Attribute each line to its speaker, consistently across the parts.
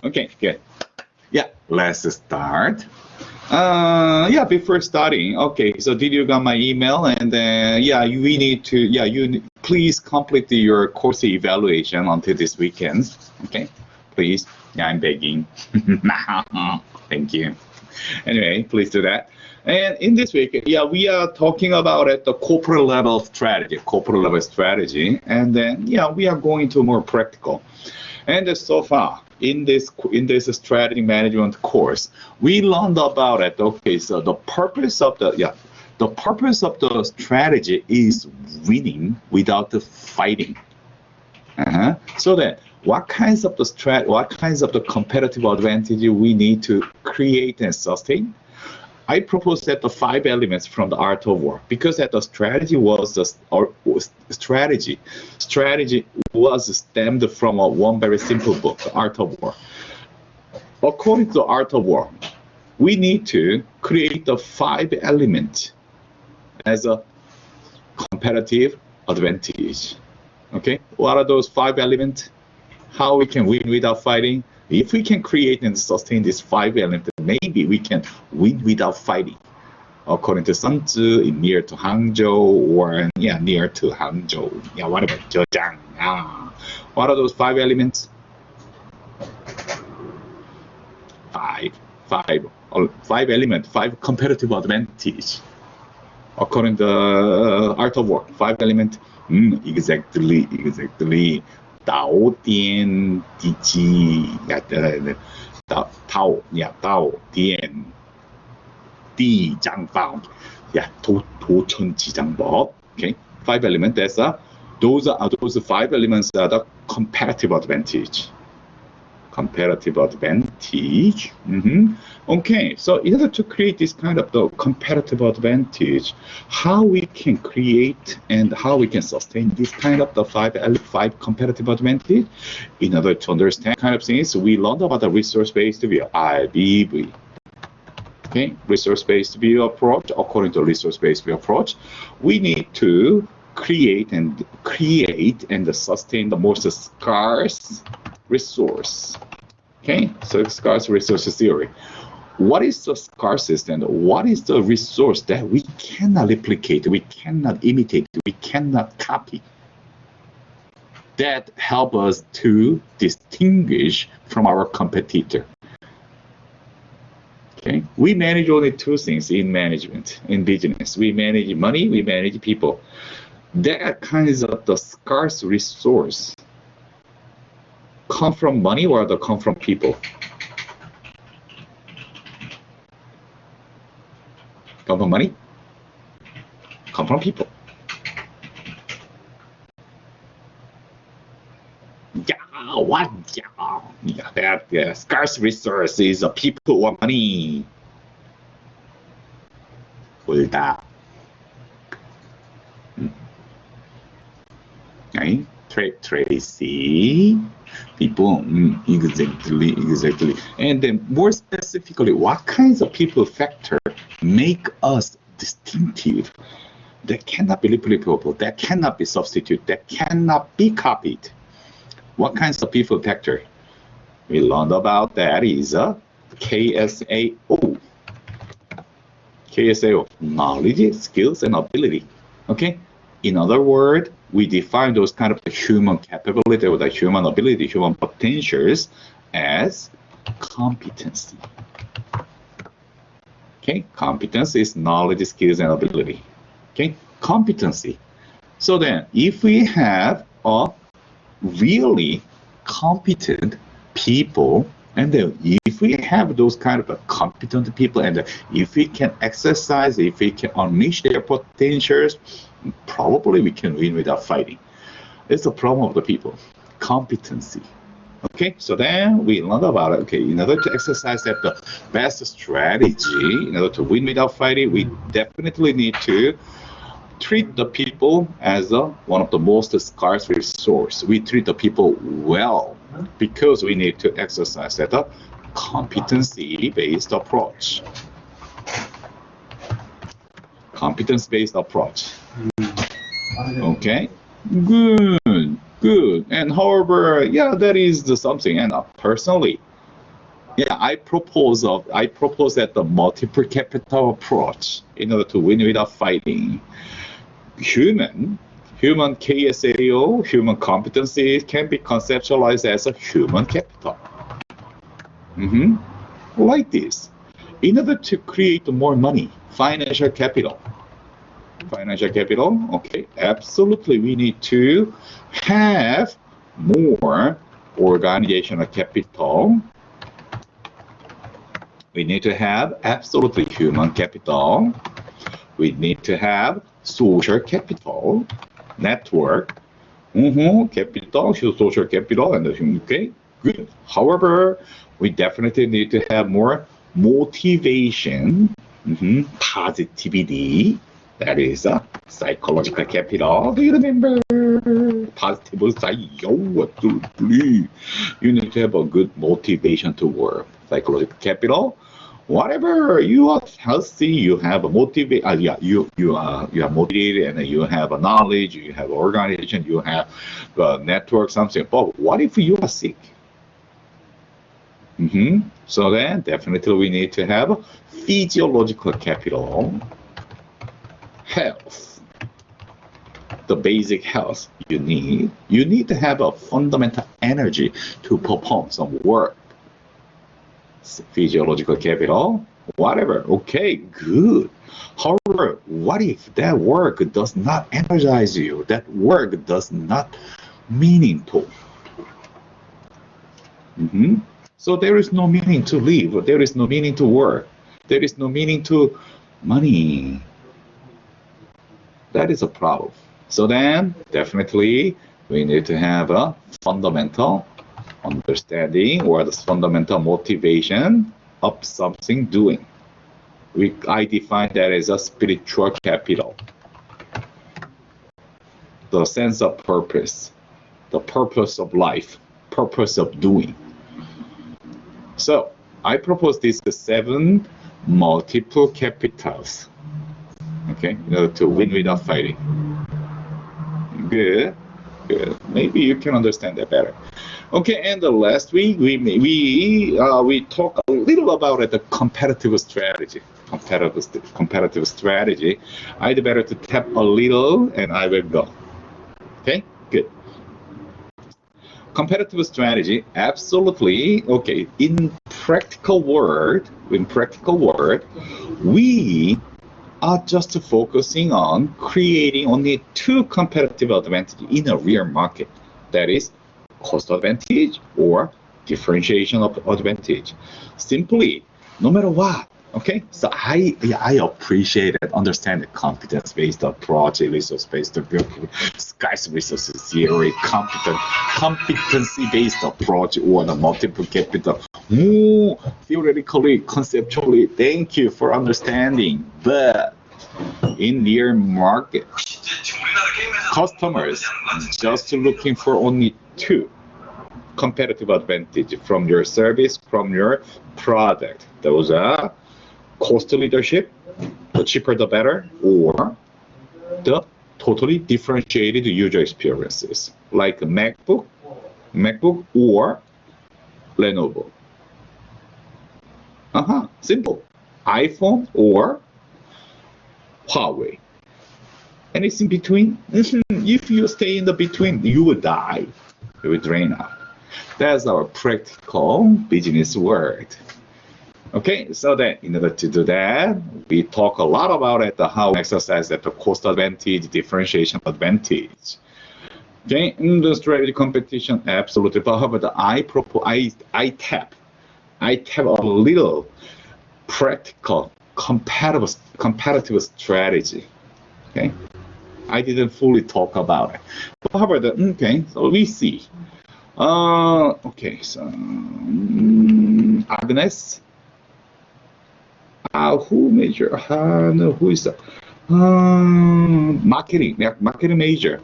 Speaker 1: Okay, good. Yeah, let's start. Yeah, before starting, okay, so did you got my email? And then, yeah, we need to, yeah, please complete your course evaluation until this weekend. Okay, please. Yeah, I'm begging. Thank you. Anyway, please do that. And in this week, yeah, we are talking about at the corporate level strategy, and then yeah, we are going to more practical. And so far in this strategy management course, we learned about it. Okay, so the purpose of the strategy is winning without the fighting. So then, what kinds of the competitive advantage we need to create and sustain? I propose that the 5 elements from the art of war, because that the strategy was stemmed from one very simple book, the Art of War. According to the Art of War, we need to create the 5 elements as a competitive advantage. Okay, what are those 5 elements? How we can win without fighting? If we can create and sustain these 5 elements, maybe we can win without fighting. According to Sun Tzu, near to Hangzhou, or yeah, near to Hangzhou, yeah, whatever, Zhejiang. What are those 5 elements? 5 elements, 5 competitive advantage. According to the Art of War, 5 elements. Exactly. 导电地基导电地藏宝图存几张宝 Okay, 5 elements. Those 5 elements are the competitive advantage. Okay, so in order to create this kind of the competitive advantage, how we can create and how we can sustain this kind of the 5 competitive advantage, in order to understand kind of things, we learned about the resource-based view, IBV. Okay, resource-based view approach. According to resource-based view approach, we need to create and sustain the most scarce resource. Okay, so scarce resource theory. What is the scarcest and what is the resource that we cannot replicate, we cannot imitate, we cannot copy, that help us to distinguish from our competitor? Okay, we manage only 2 things in management, in business. We manage money, we manage people. That kinds of the scarce resource come from money or come from people? Come from money? Come from people? Yeah, what? Yeah, that scarce resource is people or money. 둘 다. Okay, Tracy. People, exactly. And then more specifically, what kinds of people factor make us distinctive, that cannot be replicable, that cannot be substituted, that cannot be copied? What kinds of people factor? We learned about that is a KSAO. KSAO, knowledge, skills, and ability. Okay? In other words, we define those kind of human capability or the human ability, human potentials as competency. Okay, competence is knowledge, skills, and ability. Okay, competency. So then, if we have a really competent people, and then if we have those kind of competent people, and if we can exercise, if we can unleash their potentials, probably we can win without fighting. It's the problem of the people, competency. Okay, so then we learned about it. Okay, in order to exercise that the best strategy, in order to win without fighting, we definitely need to treat the people as one of the most scarce resource. We treat the people well because we need to exercise that competency-based approach. Competence-based approach. Okay, good. And however, yeah, that is something. And personally, Yeah, I propose that the multiple capital approach in order to win without fighting. Human KSAO, human competency can be conceptualized as a human capital. Like this. In order to create more money, financial capital, okay, absolutely, we need to have more organizational capital. We need to have absolutely human capital. We need to have social capital, network, capital, social capital, and okay, good. However, we definitely need to have more motivation, positivity. That is a psychological capital. Do you remember positive psychology? You need to have a good motivation to work. Psychological capital. Whatever you are healthy, you have a you are motivated, and you have a knowledge, you have organization, you have a network, something. But what if you are sick? So then definitely we need to have physiological capital, health, the basic health you need. You need to have a fundamental energy to perform some work. Physiological capital, whatever. Okay, good. However, what if that work does not energize you? That work does not meaningful. So there is no meaning to live. There is no meaning to work. There is no meaning to money. That is a problem. So then, definitely, we need to have a fundamental understanding or the fundamental motivation of something doing. I define that as a spiritual capital. The sense of purpose, the purpose of life, purpose of doing. So I propose these 7 multiple capitals, okay, in order to win without fighting. Good. Maybe you can understand that better. Okay, and the last week we talk a little about the competitive strategy. Competitive strategy. I'd better to tap a little, and I will go. Okay, good. Competitive strategy, absolutely. Okay, in practical word, we are just focusing on creating only 2 competitive advantages in a real market. That is cost advantage or differentiation of advantage. Simply, no matter what. Okay, so I appreciate and understand the competence-based approach, resource-based approach, scarce resources theory, competency-based approach, or the multiple capital. More theoretically, conceptually, thank you for understanding. But in their market, customers just looking for only 2 competitive advantage from your service, from your product. Those are cost leadership, the cheaper the better, or the totally differentiated user experiences like MacBook or Lenovo. Simple. iPhone or Huawei. Anything between? If you stay in the between, you will die. You will drain out. That's our practical business word. Okay, so then in order to do that, we talk a lot about it, how exercise that the cost advantage, differentiation advantage. Okay, in the strategy competition, absolutely. But however, I tap a little practical competitive strategy. Okay, I didn't fully talk about it. But however, okay, so we see. Okay, so Agnes. Who major? No, who is that? Marketing major.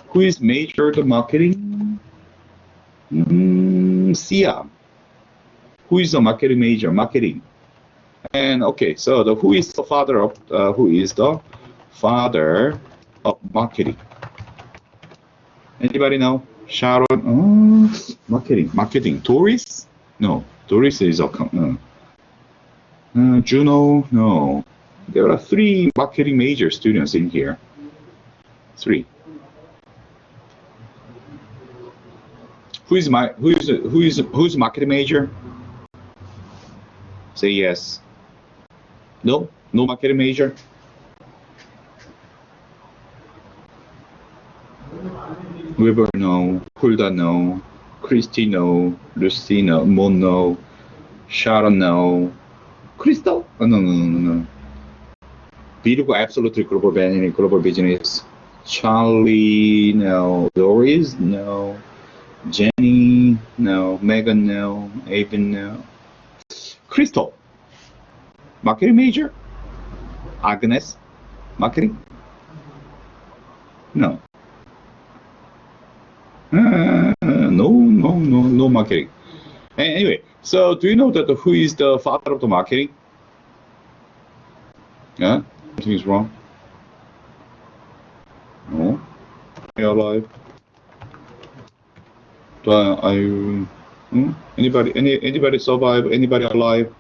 Speaker 1: Who is major the marketing? Sia. Who is the marketing major? Marketing. And okay, so who is the father of marketing? Anybody know? Sharon. Marketing. Doris? No. Doris is Juno, no. There are 3 marketing major students in here. 3. Who's marketing major? Say yes. No? No marketing major? Weber, no. Hulda, no. Christy, no. Lucy, no. Mon, no. Sharon, no. Crystal? Oh, no. Virgo, absolutely global vanity, global business. Charlie, no. Doris, no. Jenny, no. Megan, no. Avon, no. Crystal, marketing major. Agnes, marketing? No. No marketing. Anyway, so do you know that who is the father of the marketing? Yeah, something is wrong. No, are you alive? Are you? Anybody survive? Anybody alive?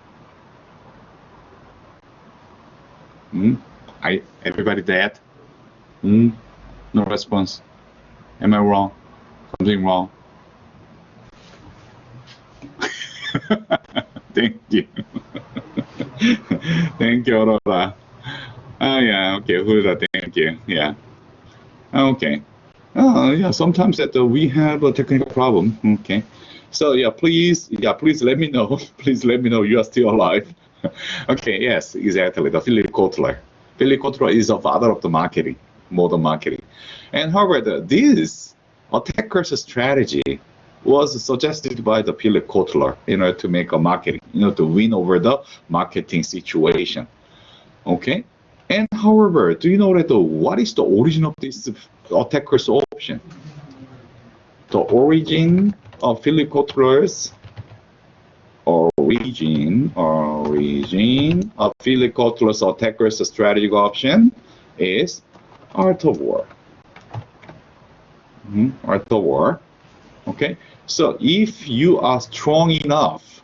Speaker 1: Everybody dead? No response. Am I wrong? Something wrong? Thank you. Thank you, Aurora. Oh, yeah, okay, Hulda, thank you. Yeah. Okay. Yeah, sometimes that we have a technical problem. Okay. So, please let me know. Please let me know you are still alive. Okay, yes, exactly. The Philip Kotler. Philip Kotler is the father of the marketing, modern marketing. And however, this attacker's strategy was suggested by the Philip Kotler, to make a marketing, to win over the marketing situation. Okay. And however, do you know that what is the origin of this attacker's option? The origin of Philip Kotler's origin of Philip Kotler's attacker's strategic option is art of war. Art of war. Okay. So if you are strong enough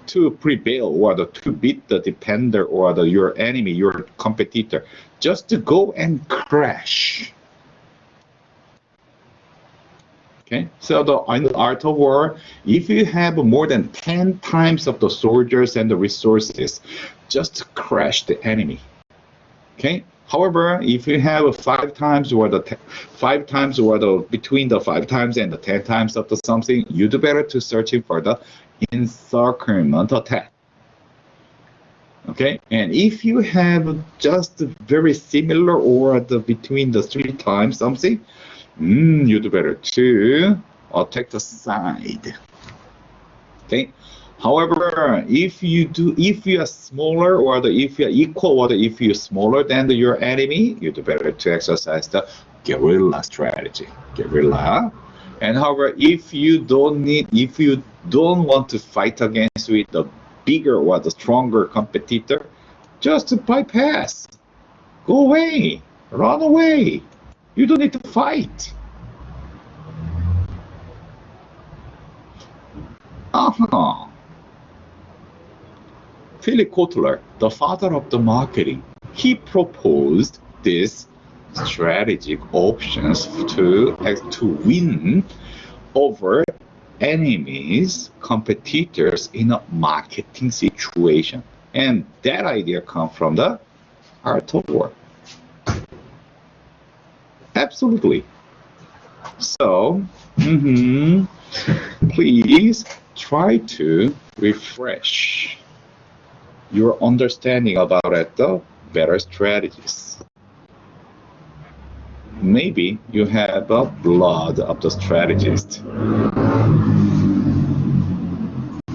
Speaker 1: to prevail or to beat the defender or your enemy, your competitor, just to go and crash. Okay, so in the art of war, if you have more than 10 times of the soldiers and the resources, just crash the enemy. Okay. However, if you have 5 times or between the 5 times and the 10 times of the something, you do better to searching for the encirclement attack. Okay, and if you have just very similar or between the 3 times something, you do better to attack the side. Okay. However, if you are smaller or if you are equal or if you're smaller than your enemy, you do better to exercise the guerrilla strategy. Guerrilla. And however, if you don't want to fight against with the bigger or the stronger competitor, just bypass. Go away. Run away. You don't need to fight. Philip Kotler, the father of the marketing, he proposed this strategic options to win over enemies, competitors in a marketing situation. And that idea comes from the art of war. Absolutely. So, please try to refresh your understanding about the better strategies. Maybe you have a blood of the strategist.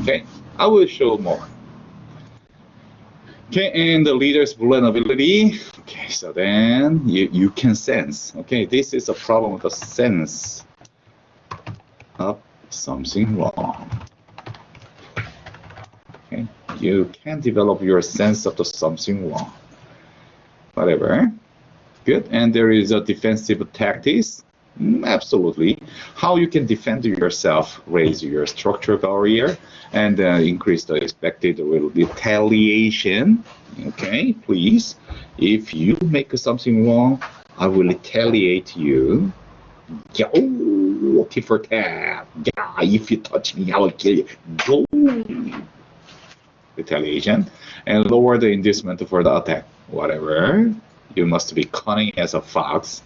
Speaker 1: Okay, I will show more. Okay, and the leader's vulnerability. Okay, so then you can sense. Okay, this is a problem with the sense of something wrong. Okay, you can develop your sense of the something wrong. Whatever. Good, and there is a defensive tactics. Absolutely. How you can defend yourself, raise your structure barrier, and increase the expected retaliation. Okay, please. If you make something wrong, I will retaliate you. Yeah, oh, tit for tat. Yeah, if you touch me, I will kill you. Go. Retaliation. And lower the inducement for the attack. Whatever. You must be cunning as a fox.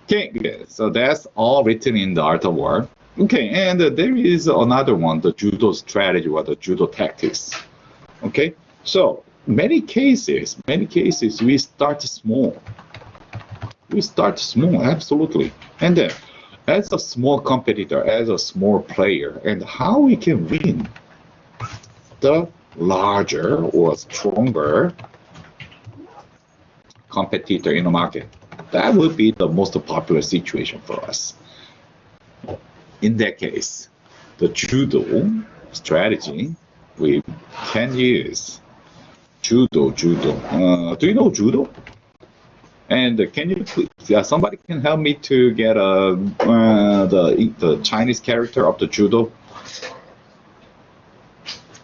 Speaker 1: Okay, good. So that's all written in the Art of War. Okay, and there is another one, the judo strategy or the judo tactics. Okay, so many cases, we start small. We start small, absolutely. And then, as a small competitor, as a small player, and how we can win the larger or stronger competitor in the market. That would be the most popular situation for us. In that case, the judo strategy we can use. Judo. Do you know judo? And can you please, somebody can help me to get the Chinese character of the judo?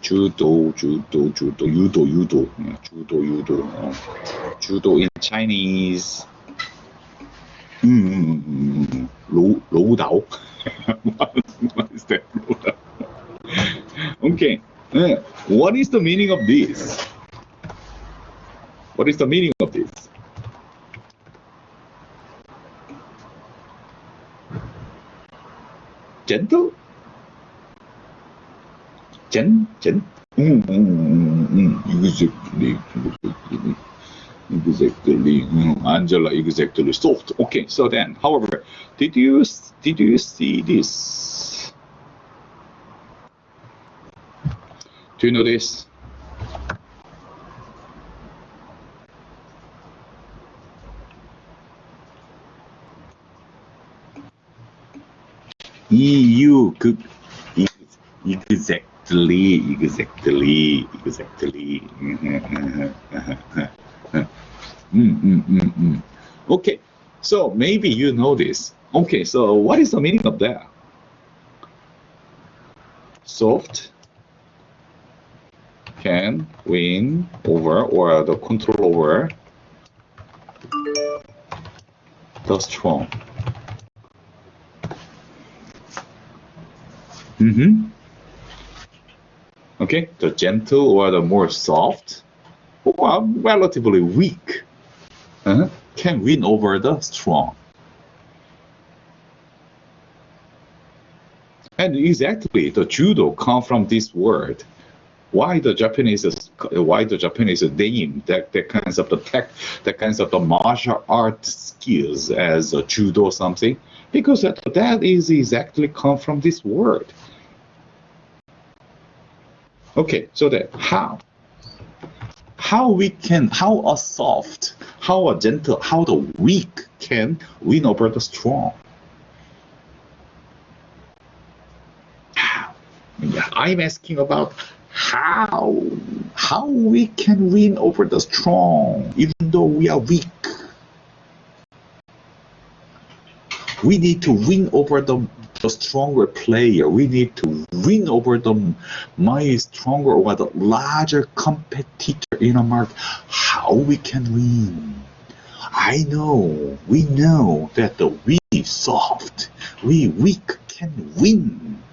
Speaker 1: Judo. Yeah, judo. Judo in Chinese. 老豆. What is that? Okay. What is the meaning of this? What is the meaning of this? Gentle? Exactly. Exactly. Angela, exactly. Soft. Okay. So then, however, did you see this? Do you know this? EU could exactly. Okay, so maybe you know this. Okay, so what is the meaning of that? Soft can win over or the control over the strong. Okay, the gentle or the more soft or relatively weak can win over the strong. And exactly, the judo comes from this word. Why the Japanese name that kinds of the martial art skills as a judo or something? Because that is exactly come from this word. Okay, so that how a soft, how a gentle, how the weak can win over the strong. I'm asking about how we can win over the strong, even though we are weak. We need to win over the stronger player. We need to win over my stronger or the larger competitor in a market. How we can win? We know that we soft, we weak can win.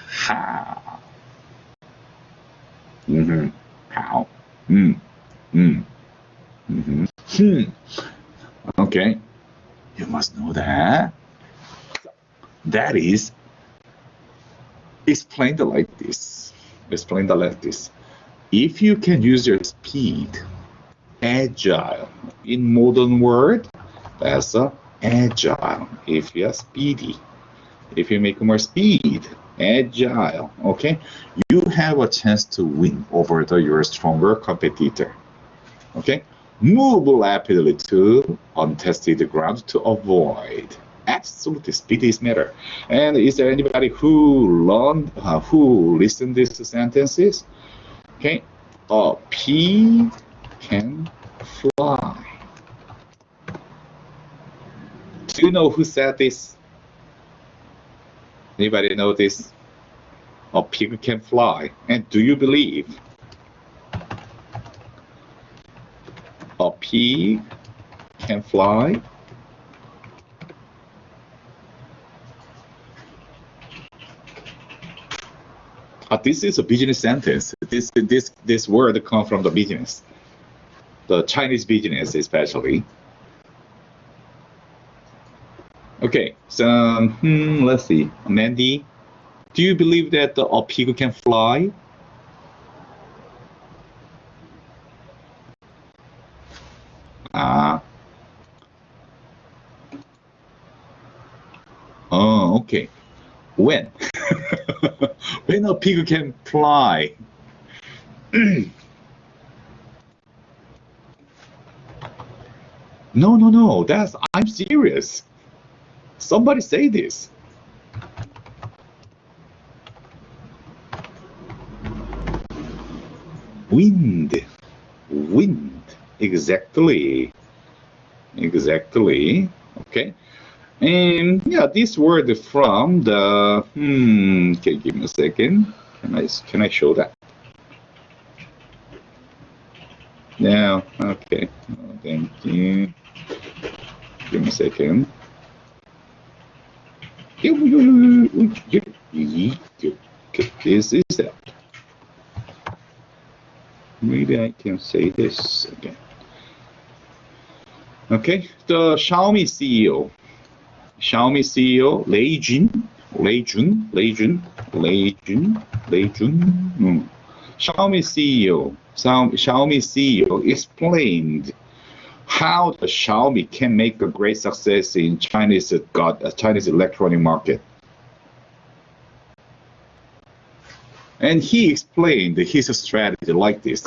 Speaker 1: How? How? Okay. You must know that. That is explained like this. If you can use your speed, agile. In modern word, that's agile. If you're speedy. If you make more speed, agile, okay, you have a chance to win over your stronger competitor. Okay, move rapidly to untested ground to avoid. Absolutely, speed is matter. And is there anybody who listened these sentences? Okay, P can fly. Do you know who said this? Anybody know this? A pig can fly. And do you believe a pig can fly? This is a business sentence. This word comes from the business, the Chinese business especially. Okay, so let's see, Mandy, do you believe that a pig can fly? Oh, okay. When? When a pig can fly? No. I'm serious. Somebody say this. Wind. Exactly. Okay. And yeah, this word from the okay, give me a second. Can I show that? Yeah, okay. Oh, thank you. Give me a second. This is that. Maybe I can say this again. Okay, the Xiaomi CEO, Lei Jun. Xiaomi CEO explained how the Xiaomi can make a great success in Chinese electronic market. And he explained his strategy like this.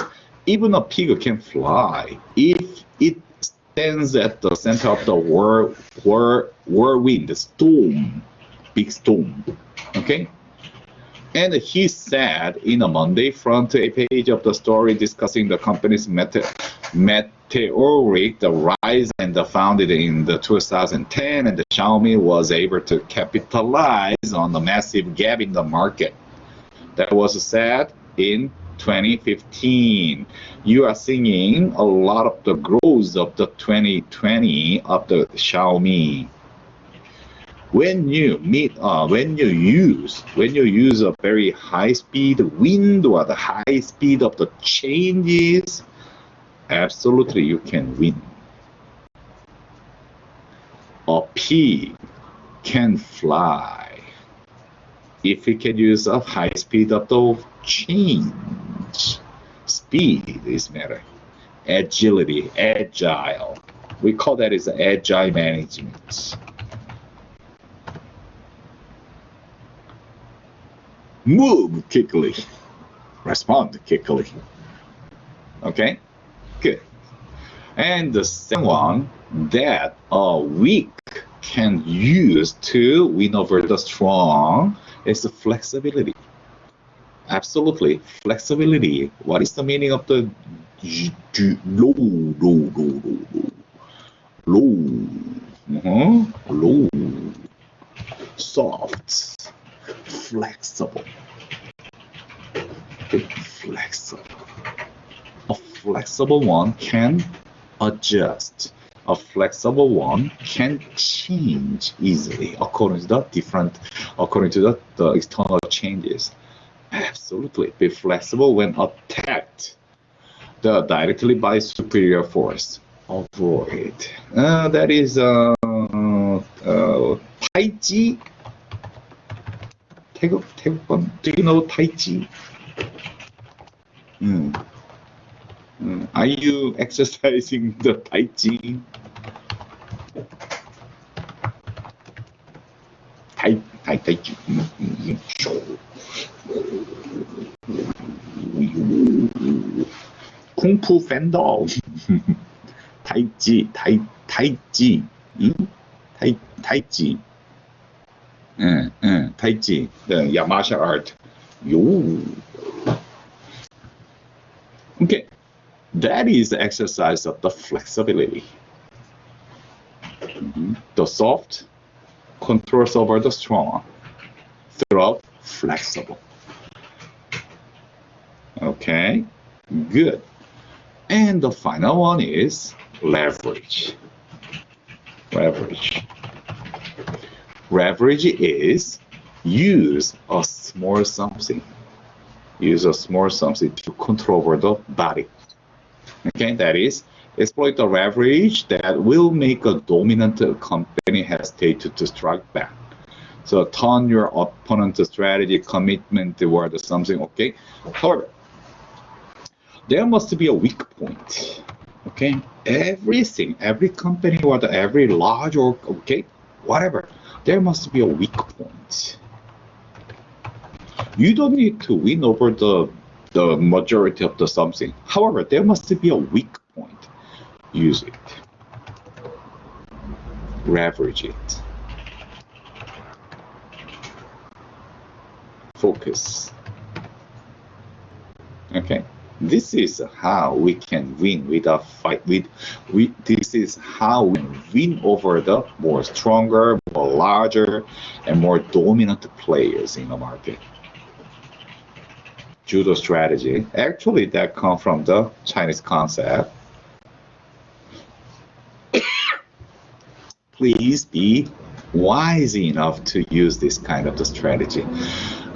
Speaker 1: Even a pig can fly if it stands at the center of the whirlwind storm, big storm. Okay? And he said in a Monday front page of the story discussing the company's meteoric rise and founded in the 2010, and the Xiaomi was able to capitalize on the massive gap in the market that was set in 2015. You are seeing a lot of the growth of the 2020 of the Xiaomi. When you use a very high speed wind or the high speed of the changes, absolutely you can win. A pig can fly if it can use a high speed of the change. Speed is matter. Agility, agile. We call that as agile management. Move quickly. Respond quickly. Okay? Good. And the second one that a weak can use to win over the strong is the flexibility. Absolutely. Flexibility. What is the meaning of the low? Soft. Flexible. Flexible. A flexible one can adjust. A flexible one can change easily according to the external changes. Absolutely. Be flexible when attacked directly by superior force. Avoid. That is Tai Chi. Do you know Tai Chi? Are you exercising the Tai Chi? Tai Chi. Kung Fu Fendal. Tai Chi. Tai Chi. Tai Chi. Tai Chi, the martial art. Okay, that is the exercise of the flexibility. The soft controls over the strong through flexible. Okay, good. And the final one is leverage. Leverage. Leverage is use a small something. Use a small something to control over the body. Okay, that is, exploit the leverage that will make a dominant company hesitate to strike back. So turn your opponent's strategy commitment toward something, okay? However, there must be a weak point, okay? Everything, every company or every large or, okay, whatever, there must be a weak point. You don't need to win over the majority of the something. However, there must be a weak point. Use it. Leverage it. Focus. Okay. This is how we can win with a fight. This is how we win over the more stronger, more larger, and more dominant players in the market. Judo strategy. Actually, that comes from the Chinese concept. Please be wise enough to use this kind of the strategy.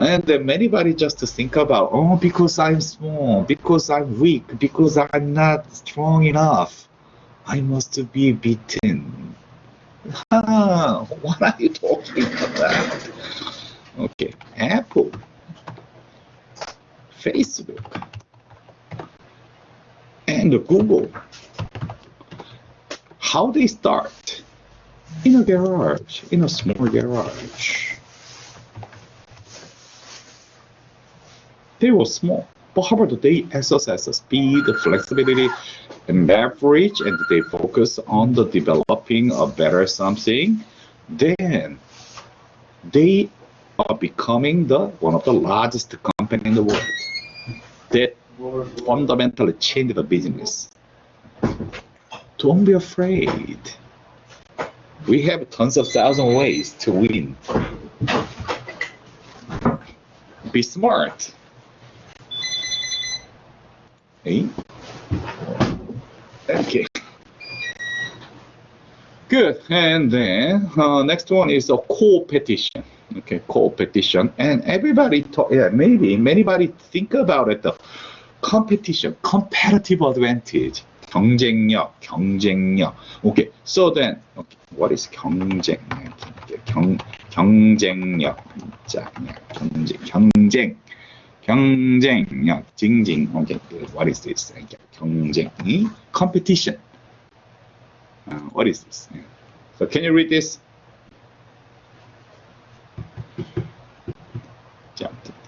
Speaker 1: And then anybody just to think about, oh, because I'm small, because I'm weak, because I'm not strong enough, I must be beaten. What are you talking about? Okay, Apple, Facebook, and Google. How they start? In a garage, in a small garage. They were small, but however, they exercise the speed, the flexibility, and leverage, and they focus on the developing a better something. Then they are becoming one of the largest company in the world. That fundamentally change the business. Don't be afraid. We have tons of thousand ways to win. Be smart. Okay. Good. And then next one is a competition. Okay, competition. And everybody talk. Yeah, maybe anybody think about it. The competition, competitive advantage. 경쟁력. Okay. So then, okay, what is 경쟁? 경쟁력. 경쟁력, 징징. Okay, what is this? 경쟁, competition. What is this? So can you read this?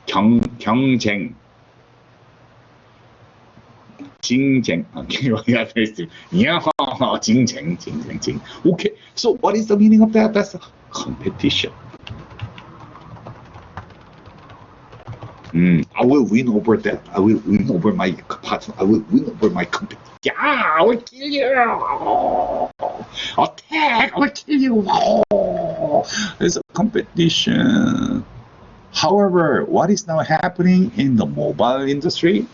Speaker 1: 경쟁. 징쟁. Okay, yeah, 징쟁. Okay, so what is the meaning of that? That's a competition. I will win over that. I will win over my partner. I will win over my company. Yeah, I will kill you. Attack, I will kill you. It's a competition. However, what is now happening in the mobile industry?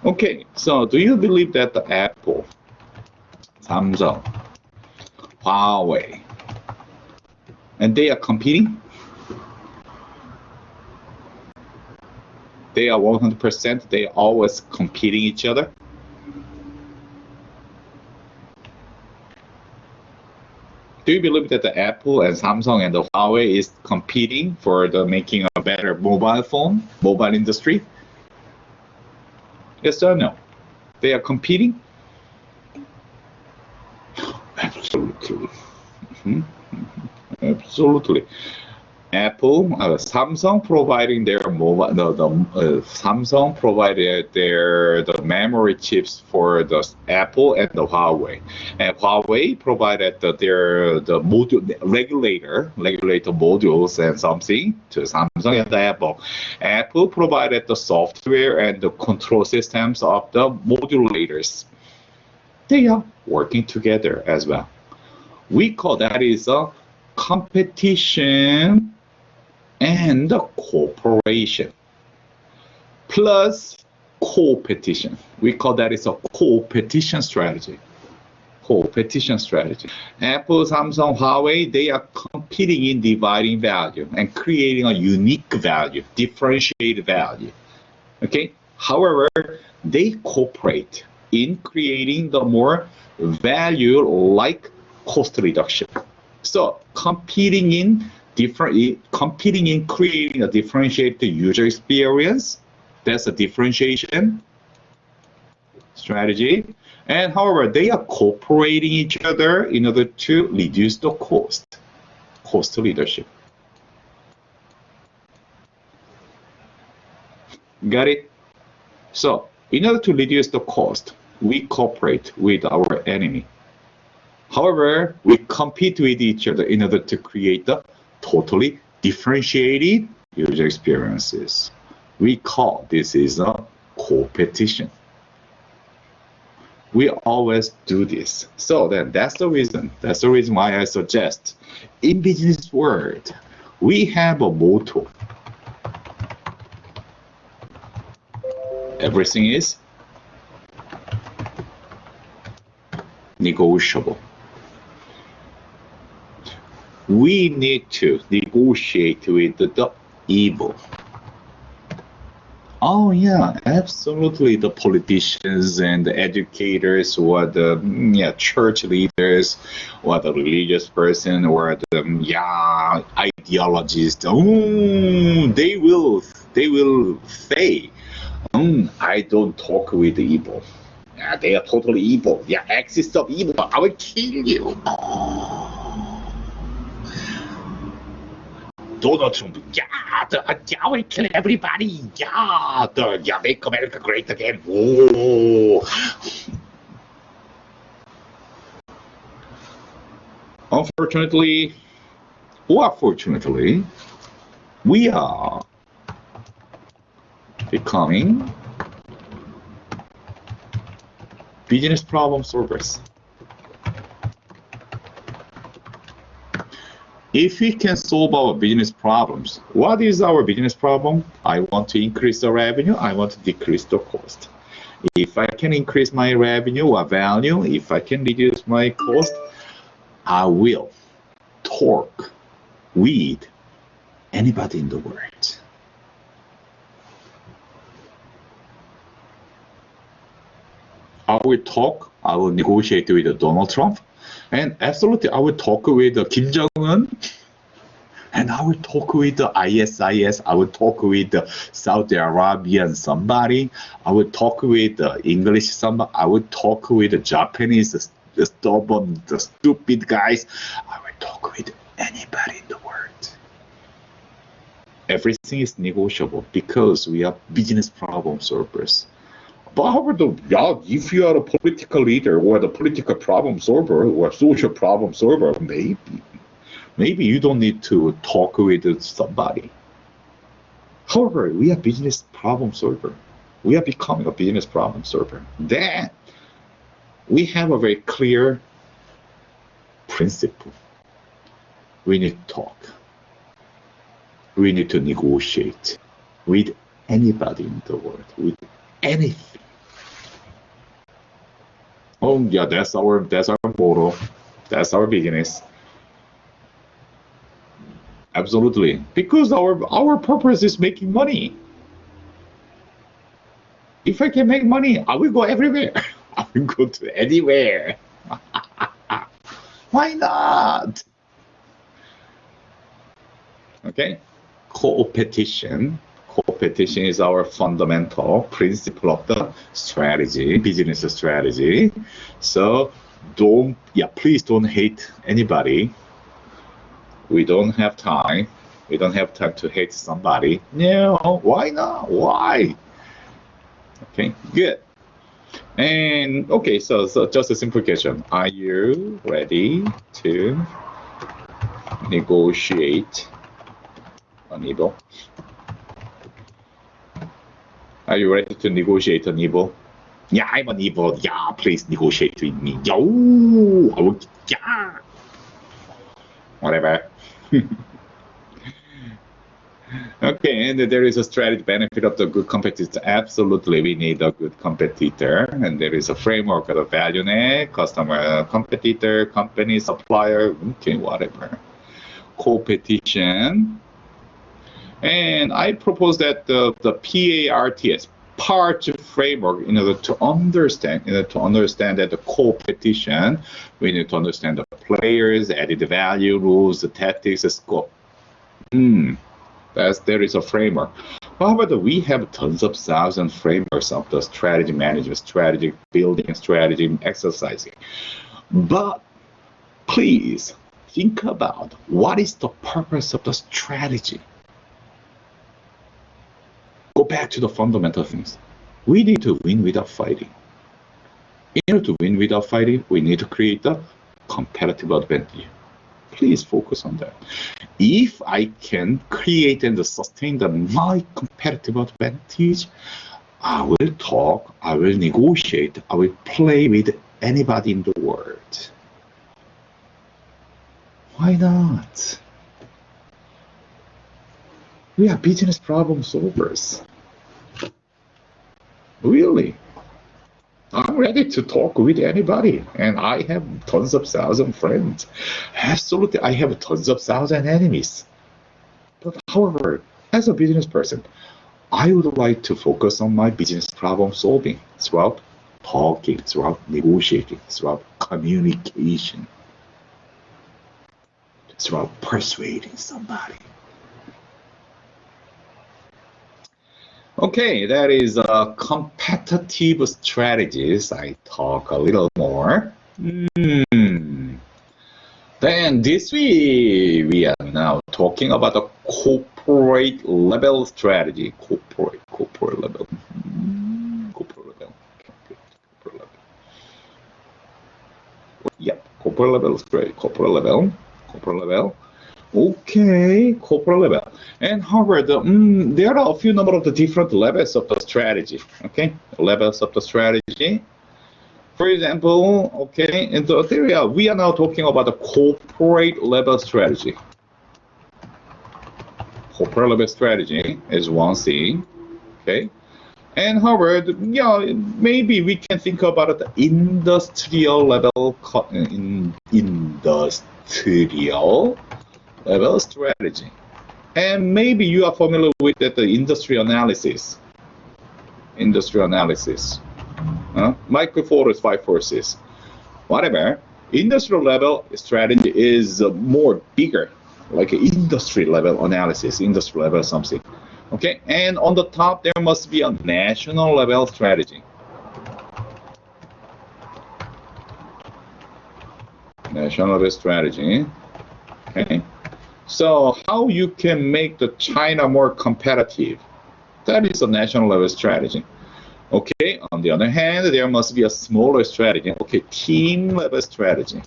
Speaker 1: Okay, so do you believe that the Apple, Samsung, Huawei, and they are competing? They are 100%, they are always competing each other. Do you believe that the Apple and Samsung and the Huawei is competing for the making a better mobile phone, mobile industry? Yes or no? They are competing? Absolutely. Absolutely. Apple, Samsung providing their mobile, Samsung provided the memory chips for the Apple and the Huawei, and Huawei provided the module regulator modules and something to Samsung and Apple. Apple provided the software and the control systems of the modulators. They are working together as well. We call that is a competition and cooperation plus co-petition. We call that is a co-petition strategy. Co-petition strategy. Apple, Samsung, Huawei, they are competing in dividing value and creating a unique value, differentiated value. Okay. However, they cooperate in creating the more value like cost reduction. So competing in creating a differentiated user experience. That's a differentiation strategy. And however, they are cooperating each other in order to reduce the cost leadership. Got it? So in order to reduce the cost, we cooperate with our enemy. However, we compete with each other in order to create the totally differentiated user experiences. We call this is a competition. We always do this. So then that's the reason why I suggest in business world, we have a motto. Everything is negotiable. We need to negotiate with the evil. Oh yeah, absolutely. The politicians and the educators, or the church leaders, or the religious person, or the ideologists. Oh, they will say, I don't talk with the evil. Yeah, they are totally evil. Yeah, axis of evil. I will kill you. Donald Trump, I will kill everybody. Make America great again. Whoa. Unfortunately, or fortunately, we are becoming business problem solvers. If we can solve our business problems, what is our business problem? I want to increase the revenue. I want to decrease the cost. If I can increase my revenue or value, if I can reduce my cost, I will talk with anybody in the world. I will negotiate with Donald Trump. And absolutely, I will talk with Kim Jong-un, and I will talk with the ISIS, I will talk with the Saudi Arabian somebody, I will talk with the English somebody, I will talk with the Japanese, the stubborn, the stupid guys, I will talk with anybody in the world. Everything is negotiable because we are business problem solvers. But however, if you are a political leader or the political problem solver or social problem solver, maybe you don't need to talk with somebody. However, we are business problem solver. We are becoming a business problem solver. Then we have a very clear principle. We need to talk. We need to negotiate with anybody in the world, with anything. Oh yeah, that's our motto. That's our business. Absolutely, because our purpose is making money. If I can make money, I will go everywhere. I will go to anywhere. Why not? Okay, competition. Competition is our fundamental principle of the strategy, business strategy. So please don't hate anybody. We don't have time. We don't have time to hate somebody. No, why not? Why? Okay, good. And okay, so just a simple question. Are you ready to negotiate an evil? Are you ready to negotiate an evil? Yeah, I'm an evil. Yeah, please negotiate with me. Yo, yeah. whatever. Okay, and there is a strategy benefit of the good competitor. Absolutely, we need a good competitor, and there is a framework of the value net, customer, competitor, company, supplier, okay, whatever. Competition. And I propose that the PARTS, part framework, in order to understand that the competition, we need to understand the players, added value, rules, the tactics, the scope. There is a framework. However, we have tons of thousands frameworks of the strategy management, strategy building, strategy exercising. But please think about what is the purpose of the strategy. Go back to the fundamental things. We need to win without fighting. In order to win without fighting, we need to create the competitive advantage. Please focus on that. If I can create and sustain my competitive advantage, I will talk, I will negotiate, I will play with anybody in the world. Why not? We are business problem solvers. Really. I'm ready to talk with anybody, and I have tons of thousand friends. Absolutely, I have tons of thousand enemies. But however, as a business person, I would like to focus on my business problem solving throughout talking, throughout negotiating, throughout communication, throughout persuading somebody. Okay, that is competitive strategies. I talk a little more. Then this week, we are now talking about the corporate level strategy. Corporate level. Corporate level. Yep, corporate level strategy. Corporate level. Okay, corporate level. And however, there are a few number of the different levels of the strategy. Okay, levels of the strategy. For example, okay, in the area we are now talking about the corporate level strategy. Corporate level strategy is one thing. Okay, and however, maybe we can think about the industrial level. Industrial level strategy. And maybe you are familiar with the industry analysis. Micro forces, 5 forces. Whatever. Industrial level strategy is more bigger, like industry level analysis, industry level something. Okay, and on the top there must be a national level strategy. National level strategy. Okay. So how you can make the China more competitive? That is a national level strategy. Okay, on the other hand, there must be a smaller strategy. Okay, team level strategy.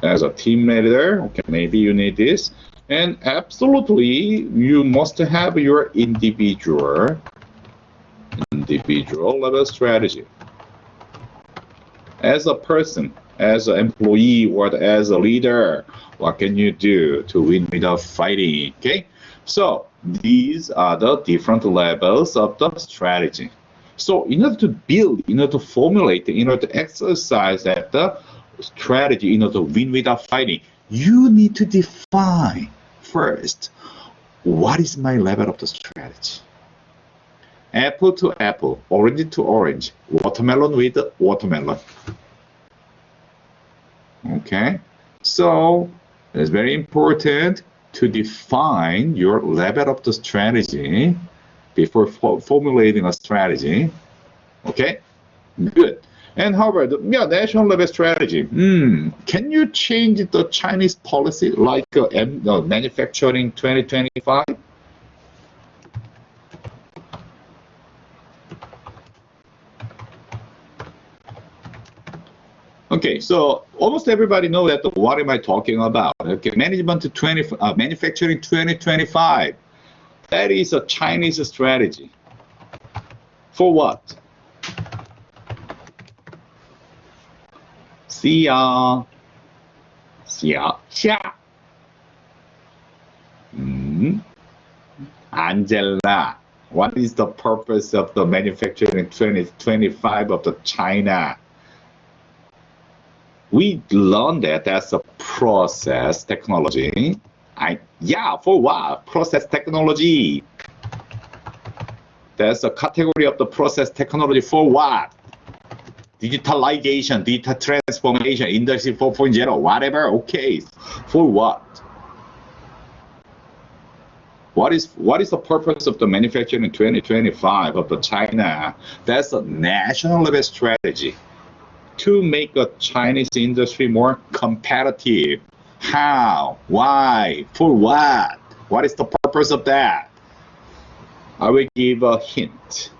Speaker 1: As a team leader, okay, maybe you need this. And absolutely, you must have your individual level strategy. As a person, as an employee, or as a leader, what can you do to win without fighting? Okay, so these are the different levels of the strategy. So in order to build, in order to formulate, in order to exercise that the strategy, in order to win without fighting, you need to define first, what is my level of the strategy? Apple to apple, orange to orange, watermelon with watermelon. Okay, so it's very important to define your level of the strategy before formulating a strategy. Okay, good. And however, national level strategy. Can you change the Chinese policy like manufacturing 2025? Okay, so almost everybody know that what am I talking about? Okay, manufacturing 2025. That is a Chinese strategy. For what? See ya. 샤. Angela, what is the purpose of the manufacturing in 2025 of the China? We learned that as a process technology. For what? Process technology. There's a category of the process technology for what? Digitalization, digital transformation, industry 4.0, whatever. Okay, for what? What is the purpose of the manufacturing in 2025 of the China? That's a national level strategy to make the Chinese industry more competitive. How? Why? For what? What is the purpose of that? I will give a hint.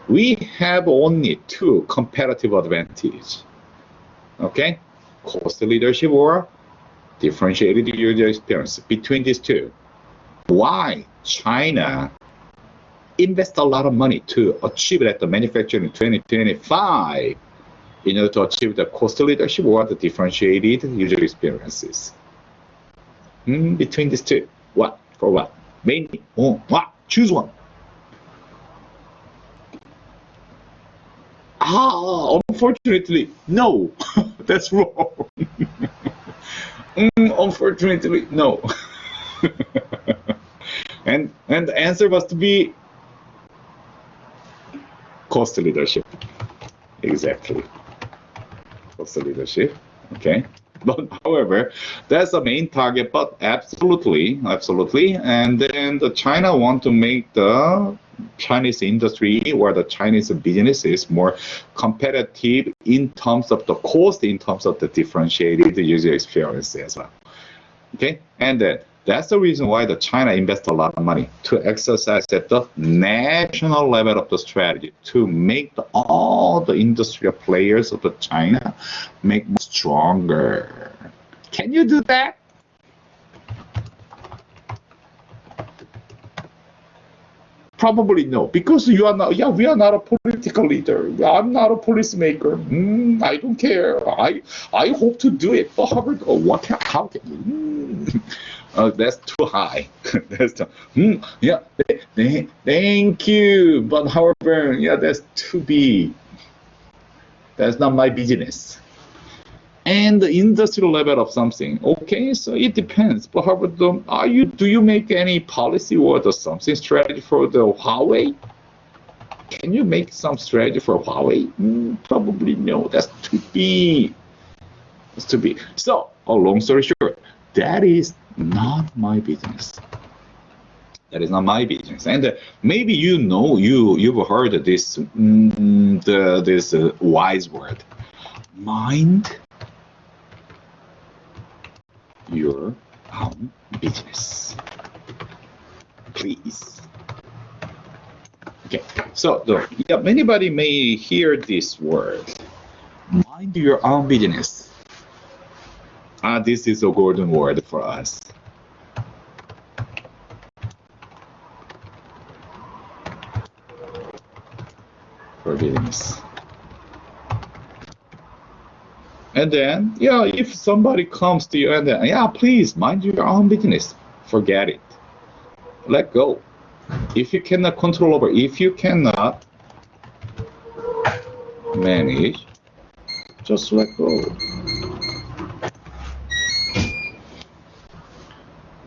Speaker 1: We have only two competitive advantages. Okay? Cost leadership or differentiated user experience. Between these two, why China invest a lot of money to achieve that the manufacturing in 2025 in order to achieve the cost leadership or the differentiated user experiences? Between these two, what? For what? Mainly, what? Choose one. Unfortunately, no. That's wrong. Unfortunately, no. and the answer was to be cost leadership. Exactly. Cost leadership. Okay. But however, that's the main target. But absolutely. And then the China want to make the Chinese industry or the Chinese businesses more competitive in terms of the cost, in terms of the differentiated user experience as well. Okay, and then that's the reason why the China invests a lot of money to exercise at the national level of the strategy to make all the industrial players of the China make more stronger. Can you do that? Probably no, because you are not. Yeah, we are not a political leader. I'm not a policymaker. I don't care. I hope to do it, but what? How can you? That's too high. That's too. Yeah. Thank you, but however, yeah, that's too big. That's not my business. And the industrial level of something. Okay, so it depends. But however, do you make any policy or something strategy for the Huawei? Can you make some strategy for Huawei? Probably no. That's too big. That's too big. So, long story short, that is not my business. That is not my business. And maybe you've heard this this wise word, mind your own business, please. Okay, so anybody may hear this word, mind your own business. This is a golden word for us. For business. And then, if somebody comes to you and then, please mind your own business, forget it. Let go. If you cannot control over, if you cannot manage, just let go.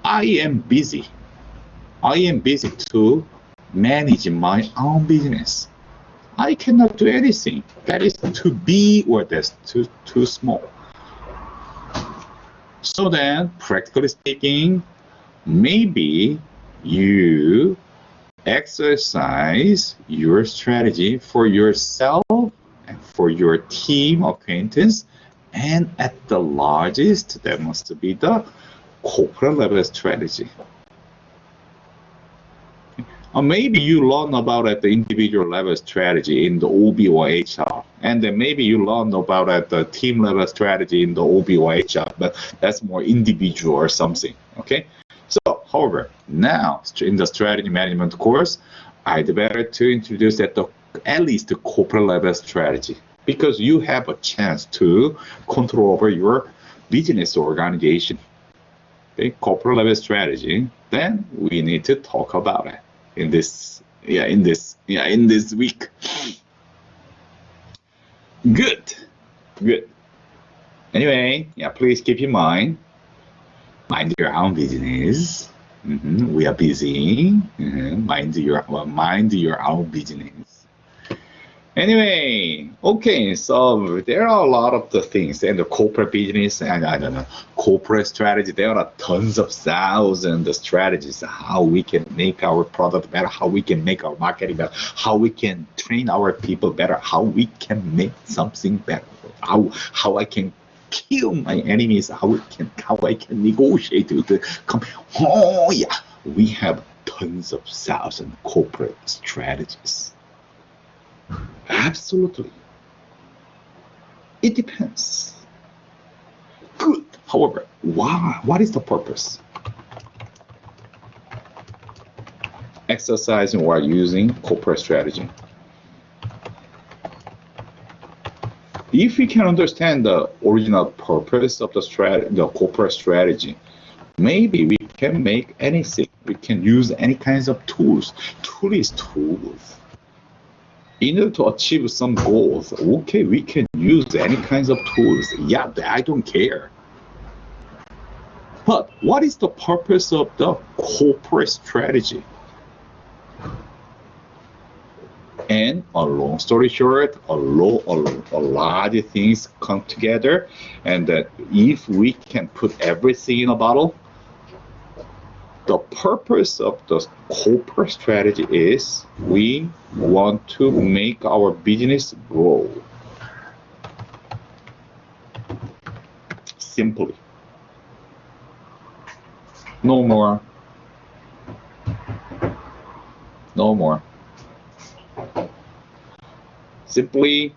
Speaker 1: I am busy to manage my own business. I cannot do anything. That is too big or that's too small. So then, practically speaking, maybe you exercise your strategy for yourself and for your team acquaintance, and at the largest, that must be the corporate level strategy. Or maybe you learn about at the individual level strategy in the OB or HR, and then maybe you learn about at the team level strategy in the OB or HR, but that's more individual or something, okay? So, however, now in the strategy management course, I'd better to introduce at least the corporate level strategy, because you have a chance to control over business organization, okay, corporate level strategy, then we need to talk about it in this week. Good. Anyway, yeah, please keep in mind your own business. We are busy. Mind your own business. Anyway, okay, so there are a lot of the things in the corporate business, and I don't know, corporate strategy. There are tons of thousands of strategies, how we can make our product better, how we can make our marketing better, how we can train our people better, how we can make something better, how I can kill my enemies, how I can negotiate with the company. Oh yeah, we have tons of thousand corporate strategies. Absolutely. It depends. Good. However, what is the purpose? Exercising or using corporate strategy. If we can understand the original purpose of the corporate strategy, maybe we can make anything. We can use any kinds of tools. Tool is tools. In order to achieve some goals, okay, we can use any kinds of tools. Yeah, I don't care. But what is the purpose of the corporate strategy? And a long story short, a lot of things come together, and that if we can put everything in a bottle, the purpose of the corporate strategy is we want to make our business grow. Simply. No more. No more. Simply,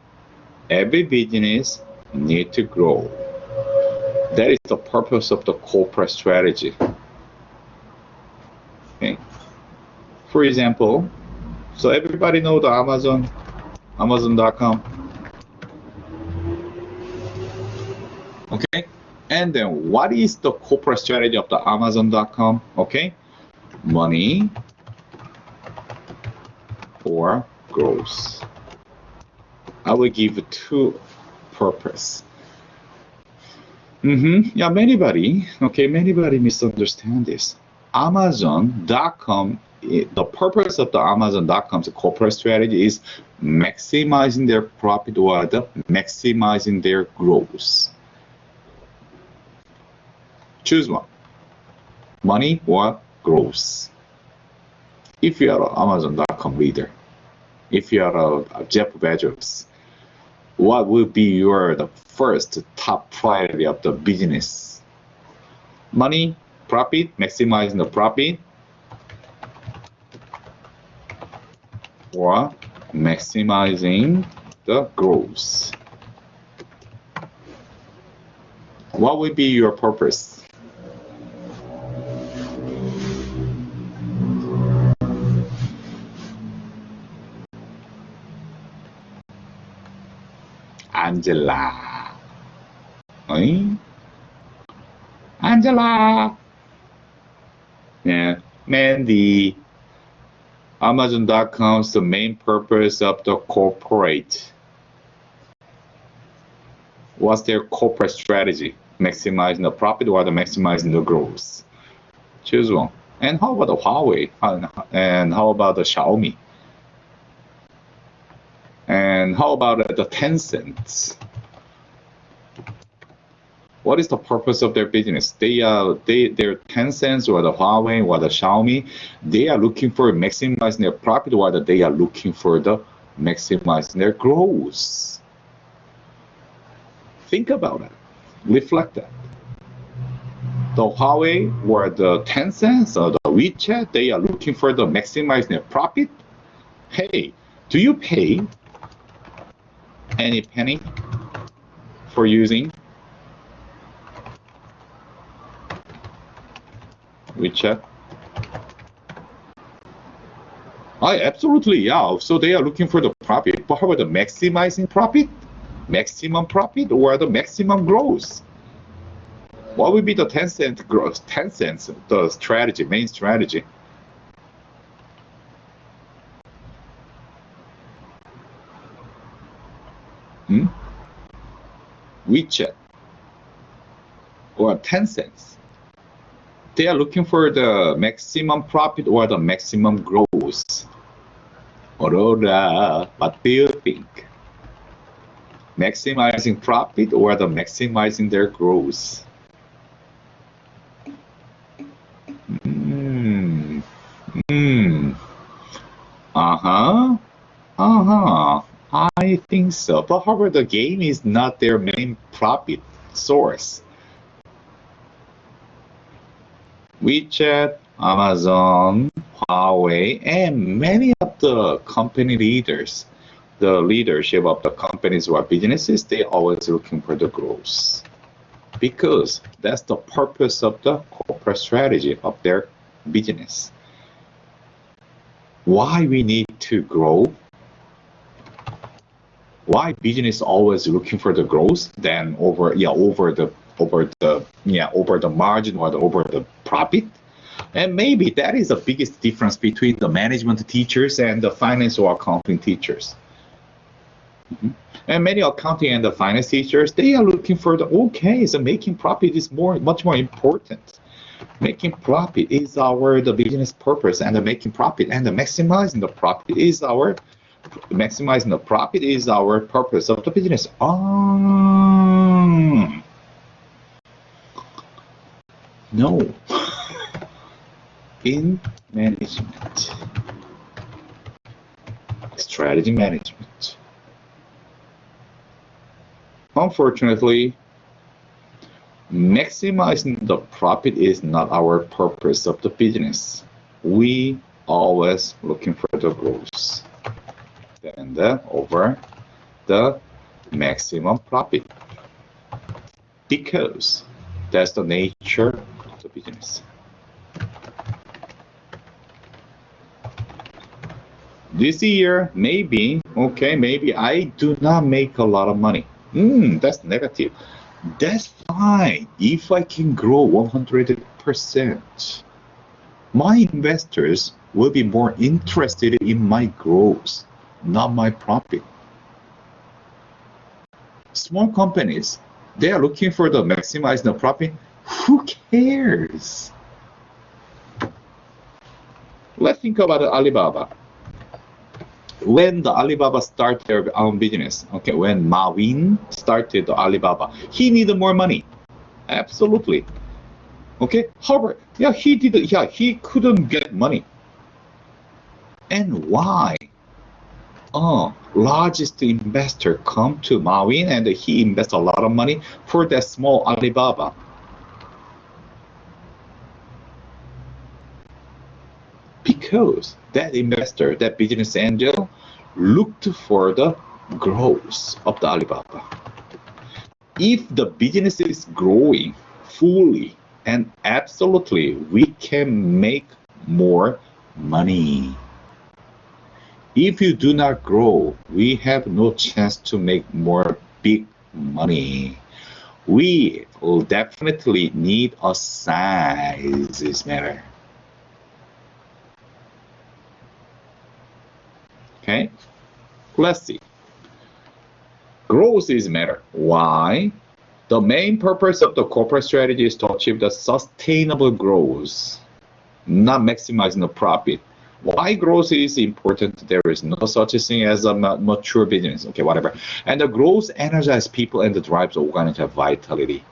Speaker 1: every business needs to grow. That is the purpose of the corporate strategy. Okay. For example, so everybody know the Amazon.com. Okay. And then what is the corporate strategy of the Amazon.com? Okay. Money or growth. I will give two purpose. Yeah, many misunderstand this. Amazon.com, the purpose of the Amazon.com's corporate strategy is maximizing their profit or maximizing their growth. Choose one. Money or growth. If you are an Amazon.com leader, if you are a Jeff Bezos, what will be the first top priority of the business? Money, profit, maximizing the profit, or maximizing the growth? What will be your purpose? Angela. Angela. Yeah, Mandy. Amazon.com's the main purpose of the corporate. What's their corporate strategy? Maximizing the profit or maximizing the growth? Choose one. And how about the Huawei? And how about the Xiaomi? And how about the Tencent? What is the purpose of their business? Their Tencent or the Huawei or the Xiaomi, they are looking for maximizing their profit, or they are looking for the maximizing their growth. Think about it. Reflect that. The Huawei or the Tencent or the WeChat, they are looking for the maximizing their profit. Hey, do you pay any penny for using WeChat? Absolutely, yeah. So they are looking for the profit, but how about the maximizing profit, maximum profit, or the maximum growth? What would be the 10 cent growth? 10 cents, the strategy, main strategy. WeChat or 10 cents. They are looking for the maximum profit or the maximum growth. Aurora, what do you think? Maximizing profit or the maximizing their growth? I think so. But however, the game is not their main profit source. WeChat, Amazon, Huawei, and many of the company leaders, the leadership of the companies or businesses, they always looking for the growth. Because that's the purpose of the corporate strategy of their business. Why we need to grow? Why business always looking for the growth than over the margin or over the profit? And maybe that is the biggest difference between the management teachers and the finance or accounting teachers. And many accounting and the finance teachers, they are looking for so making profit is much more important. Making profit is the business purpose, and the making profit and the maximizing the profit is our purpose of the business. No. In management, strategy management, unfortunately, maximizing the profit is not our purpose of the business. We always looking for the growth and over the maximum profit, because that's the nature of the business. This year, maybe I do not make a lot of money. That's negative. That's fine if I can grow 100%. My investors will be more interested in my growth, not my profit. Small companies, they are looking for the maximize the profit. Who cares? Let's think about Alibaba. When the Alibaba started their own business, when Ma Win started the Alibaba, he needed more money. Absolutely. However, he couldn't get money. And why? Largest investor come to Ma Win and he invests a lot of money for that small Alibaba. Because that investor, that business angel, looked for the growth of the Alibaba. If the business is growing fully and absolutely, we can make more money. If you do not grow, we have no chance to make more big money. We will definitely need a size is matter. Okay, let's see. Growth is matter. Why? The main purpose of the corporate strategy is to achieve the sustainable growth, not maximizing the profit. Why growth is important? There is no such thing as a mature business. Whatever. And the growth energizes people and drives organic vitality.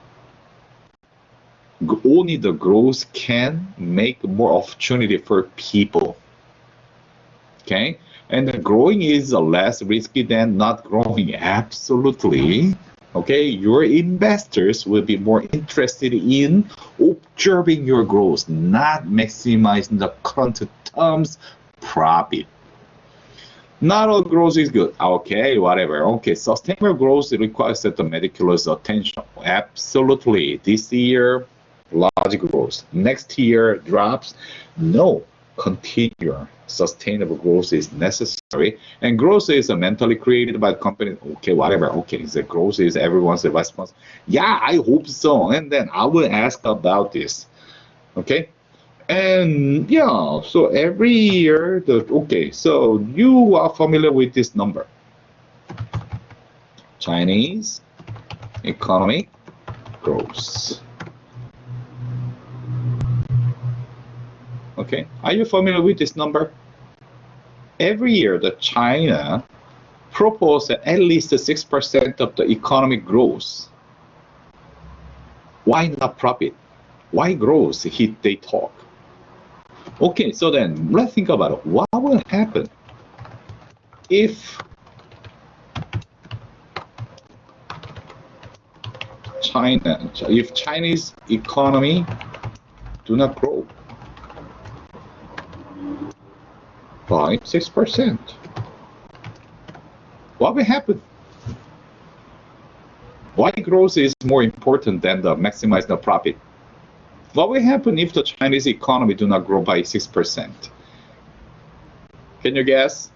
Speaker 1: Only the growth can make more opportunity for people. And the growing is less risky than not growing. Absolutely. Your investors will be more interested in observing your growth, not maximizing the current terms profit. Not all growth is good. Whatever. Sustainable growth requires the meticulous attention. Absolutely. This year, large growth. Next year, drops. No. Continuous sustainable growth is necessary. necessary. And growth is mentally created by the company. Okay, whatever. Okay, the growth is everyone's response. Yeah, I hope so. And then I will ask about this. Okay. And yeah, so every year, okay, so you are familiar with this number. Chinese economic growth. Okay, are you familiar with this number? Every year, the China proposes at least 6% of the economic growth. Why not profit? Why growth? They talk. Okay, so then let's think about it. What will happen if Chinese economy do not grow by 6%? What will happen? Why growth is more important than the maximize the profit? What will happen if the Chinese economy do not grow by 6%? Can you guess?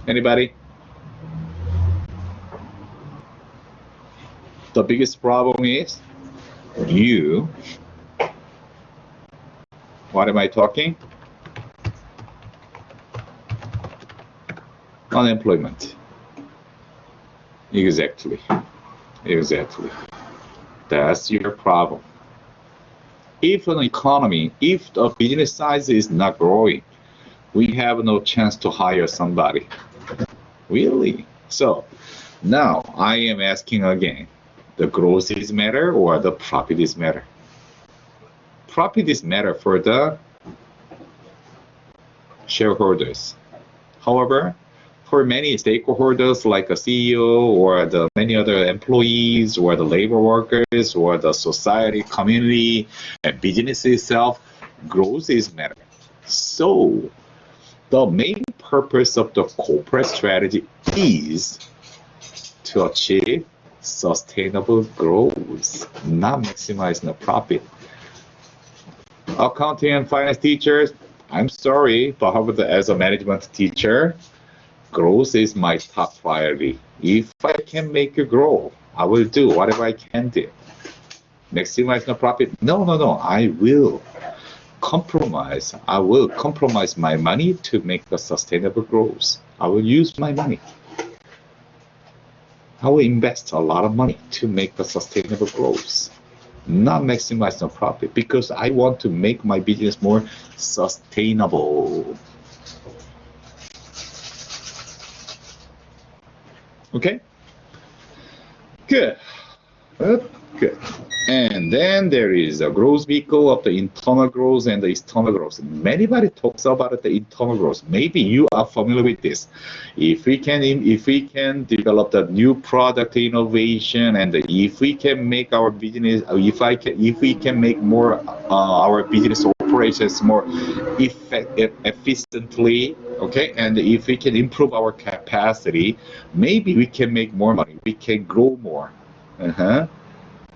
Speaker 1: Anybody? The biggest problem is you. What am I talking? Unemployment. Exactly. That's your problem. If an economy, if the business size is not growing, we have no chance to hire somebody. Really? So now I am asking again, the growth is matter or the profit is matter? Profit is matter for the shareholders. However, for many stakeholders like a CEO or the many other employees or the labor workers or the society, community, and business itself, growth is matter. So the main purpose of the corporate strategy is to achieve sustainable growth, not maximize the profit. Accounting and finance teachers, I'm sorry, but however, as a management teacher, growth is my top priority. If I can make it grow, I will do whatever I can do. Maximize the profit? No. I will compromise. I will compromise my money to make a sustainable growth. I will use my money. I will invest a lot of money to make a sustainable growth, not maximize the profit, because I want to make my business more sustainable. Okay? Good. Good. And then there is a growth vehicle of the internal growth and the external growth. Anybody talks about the internal growth. Maybe you are familiar with this. If we can develop the new product innovation, and if we can make our business, if we can make more our business operations more efficiently, okay, and if we can improve our capacity, maybe we can make more money. We can grow more.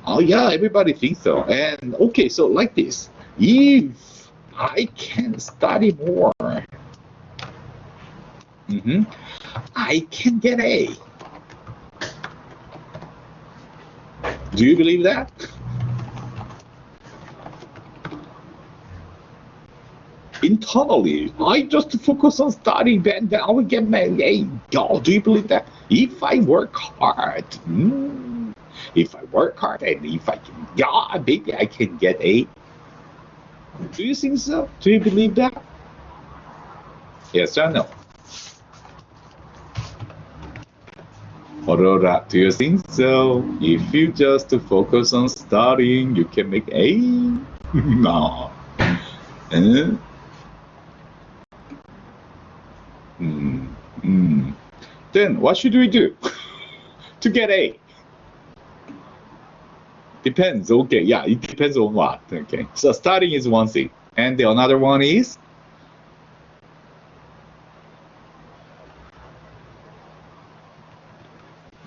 Speaker 1: Oh yeah, everybody thinks so. And okay, so like this, if I can study more, I can get A. Do you believe that? Internally, I just focus on studying, then I will get my A. Oh, do you believe that? If I work hard, if I work hard and if I can, maybe I can get A. Do you think so? Do you believe that? Yes or no? Aurora, do you think so? If you just focus on studying, you can make A? No. Then what should we do to get A? Depends. Okay, yeah, it depends on what. Okay, so studying is one thing, and the another one is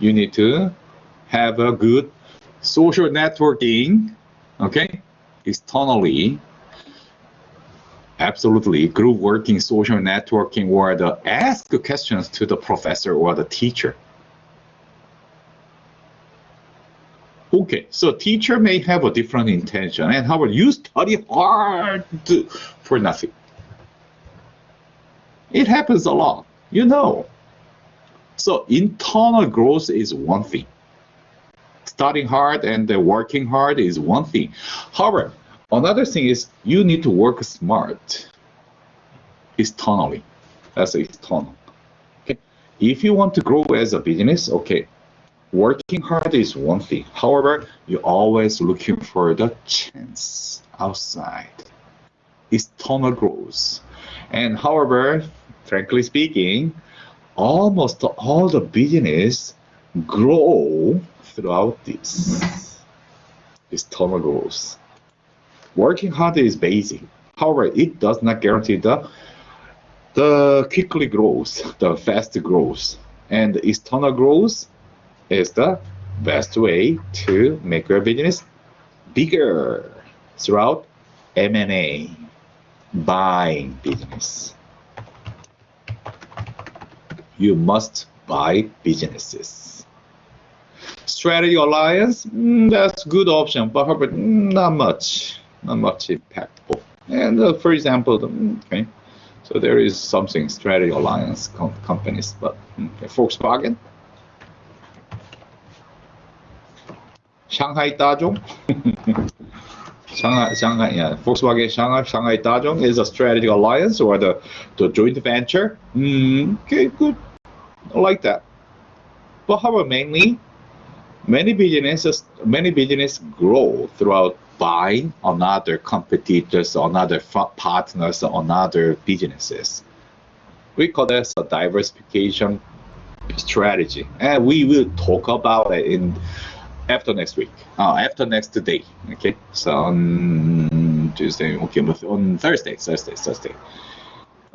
Speaker 1: you need to have a good social networking, okay, externally, Absolutely. Group working, social networking, or the ask questions to the professor or the teacher. Okay, so teacher may have a different intention, and how about you study hard for nothing? It happens a lot, you know. So internal growth is one thing. Studying hard and working hard is one thing. However, another thing is you need to work smart externally. That's external. Okay. If you want to grow as a business, okay, working hard is one thing. However, you're always looking for the chance outside, external growth. And however, frankly speaking, almost all the business grow throughout this external growth. Working hard is basic. However, it does not guarantee the quickly growth, the fast growth. And external growth is the best way to make your business bigger throughout M&A, buying business. You must buy businesses. Strategy alliance, that's good option, but not much impactful. And for example, okay, so there is something strategy alliance companies, but Volkswagen, Shanghai Dajong, Shanghai, yeah, Volkswagen Shanghai Dajong is a strategic alliance or the joint venture. Okay, good, I like that. But however, mainly, many businesses grow throughout buying another competitors, another partners, another businesses. We call this a diversification strategy, and we will talk about it in after next week, after next day. Okay, so on Tuesday, okay, on Thursday.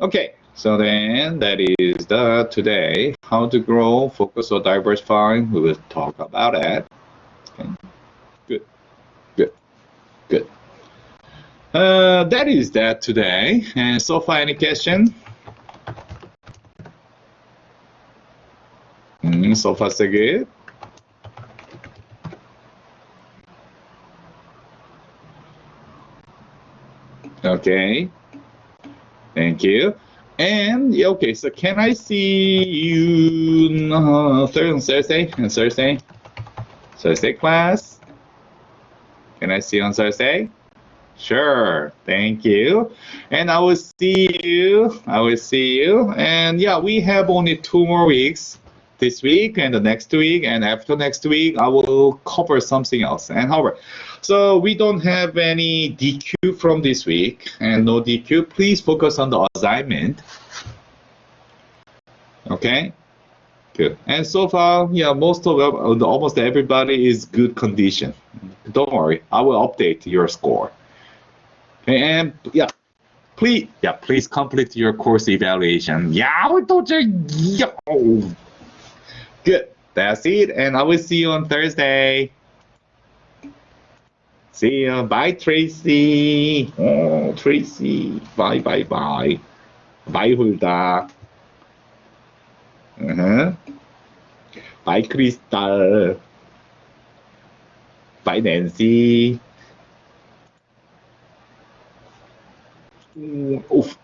Speaker 1: Okay, so then that is the today how to grow, focus or diversify. We will talk about it. Okay. Good. That is that today. And so far, any question? So far, so good. Okay. Thank you. And yeah, okay, so can I see you Thursday class? Can I see you on Thursday? Sure, thank you. And I will see you. And yeah, we have only 2 more weeks. This week and the next week, and after next week, I will cover something else. And however, so we don't have any DQ from this week, and no DQ. Please focus on the assignment. Okay, good. And so far, yeah, almost everybody is good condition. Don't worry, I will update your score. Okay, and yeah, please complete your course evaluation. Yeah, good. That's it, and I will see you on Thursday. See you. Bye, Tracy. Oh, Tracy. Bye. Bye, Hulda. Bye, Crystal. Bye, Nancy. Oof.